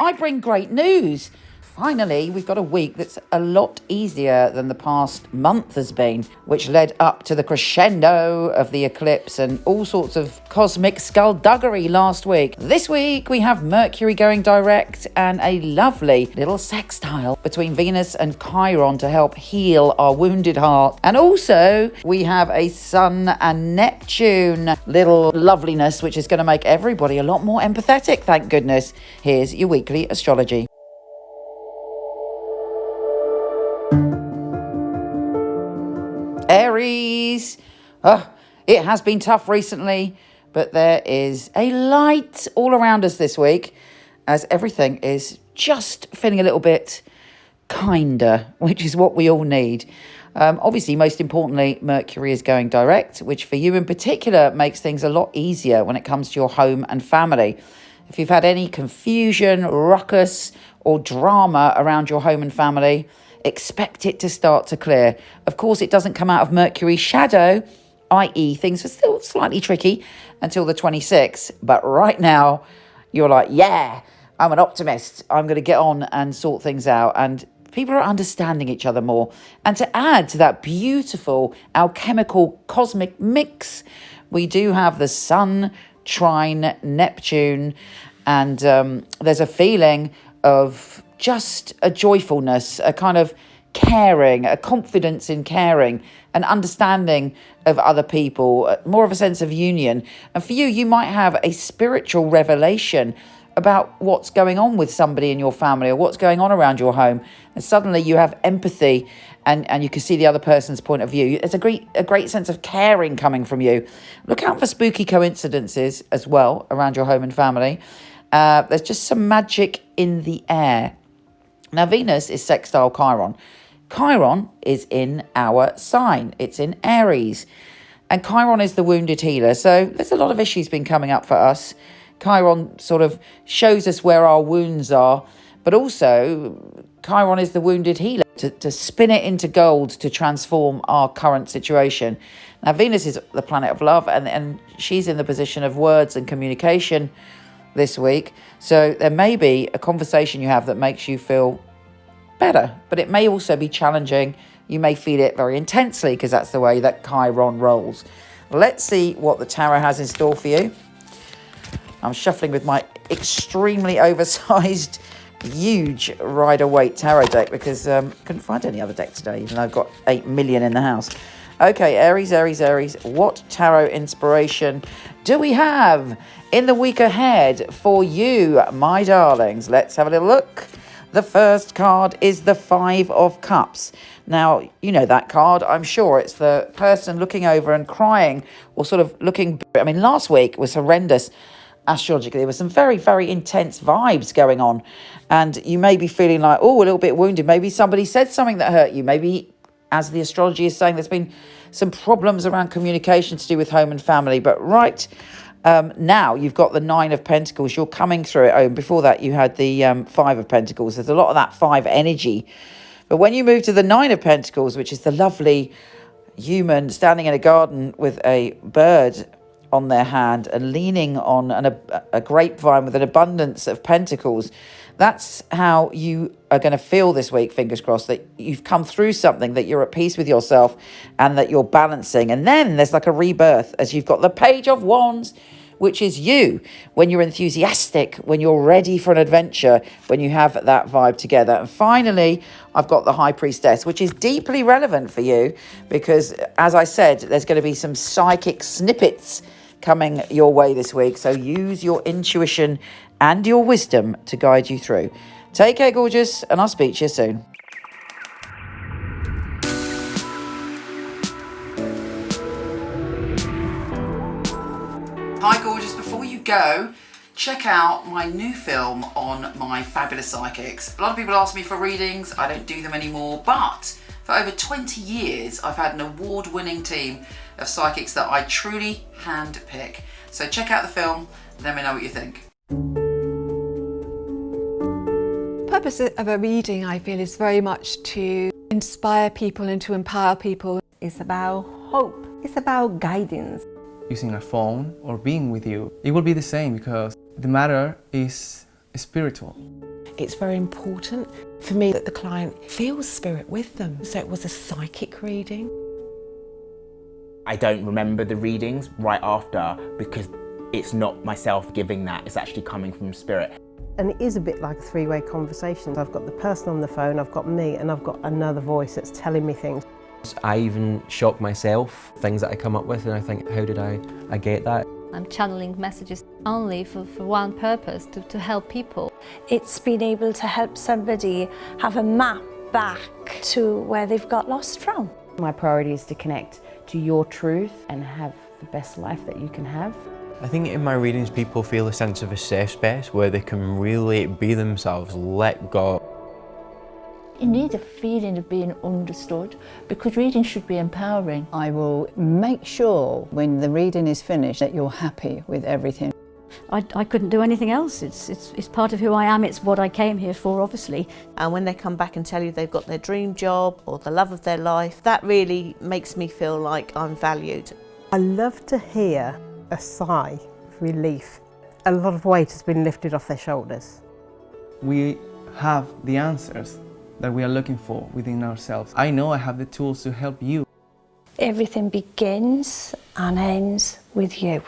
I bring great news. Finally, we've got a week that's a lot easier than the past month has been, which led up to the crescendo of the eclipse and all sorts of cosmic skullduggery last week. This week, we have Mercury going direct and a lovely little sextile between Venus and Chiron to help heal our wounded heart. And also, we have a Sun and Neptune little loveliness, which is going to make everybody a lot more empathetic, thank goodness. Here's your weekly astrology. Aries. It has been tough recently, but there is a light all around us this week as everything is just feeling a little bit kinder, which is what we all need. Obviously, most importantly, Mercury is going direct, which for you in particular makes things a lot easier when it comes to your home and family. If you've had any confusion, ruckus, or drama around your home and family, expect it to start to clear. Of course, it doesn't come out of Mercury's shadow, i.e. things are still slightly tricky until the 26th. But right now, you're like, yeah, I'm an optimist. I'm going to get on and sort things out. And people are understanding each other more. And to add to that beautiful alchemical cosmic mix, we do have the Sun, Trine, Neptune, and there's a feeling of just a joyfulness, a kind of caring, a confidence in caring, an understanding of other people, more of a sense of union. And for you, you might have a spiritual revelation about what's going on with somebody in your family or what's going on around your home. And suddenly you have empathy and you can see the other person's point of view. There's a great sense of caring coming from you. Look out for spooky coincidences as well around your home and family. There's just some magic in the air. Now, Venus is sextile Chiron. Chiron is in our sign. It's in Aries. And Chiron is the wounded healer. So there's a lot of issues been coming up for us. Chiron sort of shows us where our wounds are. But also, Chiron is the wounded healer to spin it into gold to transform our current situation. Now, Venus is the planet of love and she's in the position of words and communication this week. So there may be a conversation you have that makes you feel better, but it may also be challenging. You may feel it very intensely because that's the way that Chiron rolls. Let's see what the tarot has in store for you. I'm shuffling with my extremely oversized, huge Rider-Waite tarot deck because couldn't find any other deck today, even though I've got 8 million in the house. Okay, Aries, what tarot inspiration do we have in the week ahead for you, my darlings? Let's have a little look. The first card is the Five of Cups. Now, you know that card, I'm sure. It's the person looking over and crying or sort of looking... I mean, last week was horrendous astrologically. There were some very, very intense vibes going on. And you may be feeling like, oh, a little bit wounded. Maybe somebody said something that hurt you. Maybe, as the astrology is saying, there's been some problems around communication to do with home and family. But now you've got the Nine of Pentacles. You're coming through it. Oh, and before that, you had the Five of Pentacles. There's a lot of that five energy. But when you move to the Nine of Pentacles, which is the lovely human standing in a garden with a bird on their hand and leaning on a grapevine with an abundance of pentacles, that's how you are going to feel this week, fingers crossed, that you've come through something, that you're at peace with yourself and that you're balancing. And then there's like a rebirth as you've got the Page of Wands, which is you, when you're enthusiastic, when you're ready for an adventure, when you have that vibe together. And finally, I've got the High Priestess, which is deeply relevant for you because, as I said, there's going to be some psychic snippets coming your way this week. So use your intuition and your wisdom to guide you through. Take care, gorgeous, and I'll speak to you soon. Hi, gorgeous. Before you go, check out my new film on my fabulous psychics. A lot of people ask me for readings. I don't do them anymore, but for over 20 years, I've had an award-winning team of psychics that I truly handpick. So check out the film, let me know what you think. The purpose of a reading, I feel, is very much to inspire people and to empower people. It's about hope. It's about guidance. Using a phone or being with you, it will be the same because the matter is spiritual. It's very important for me that the client feels spirit with them. So it was a psychic reading. I don't remember the readings right after because it's not myself giving that, it's actually coming from spirit. And it is a bit like a three-way conversation. I've got the person on the phone, I've got me, and I've got another voice that's telling me things. I even shock myself, things that I come up with, and I think, how did I get that? I'm channeling messages only for one purpose, to help people. It's been able to help somebody have a map back to where they've got lost from. My priority is to connect to your truth and have the best life that you can have. I think in my readings people feel a sense of a safe space where they can really be themselves, let go. You need a feeling of being understood because reading should be empowering. I will make sure when the reading is finished that you're happy with everything. I couldn't do anything else. It's part of who I am. It's what I came here for, obviously. And when they come back and tell you they've got their dream job or the love of their life, that really makes me feel like I'm valued. I love to hear a sigh of relief. A lot of weight has been lifted off their shoulders. We have the answers that we are looking for within ourselves. I know I have the tools to help you. Everything begins and ends with you.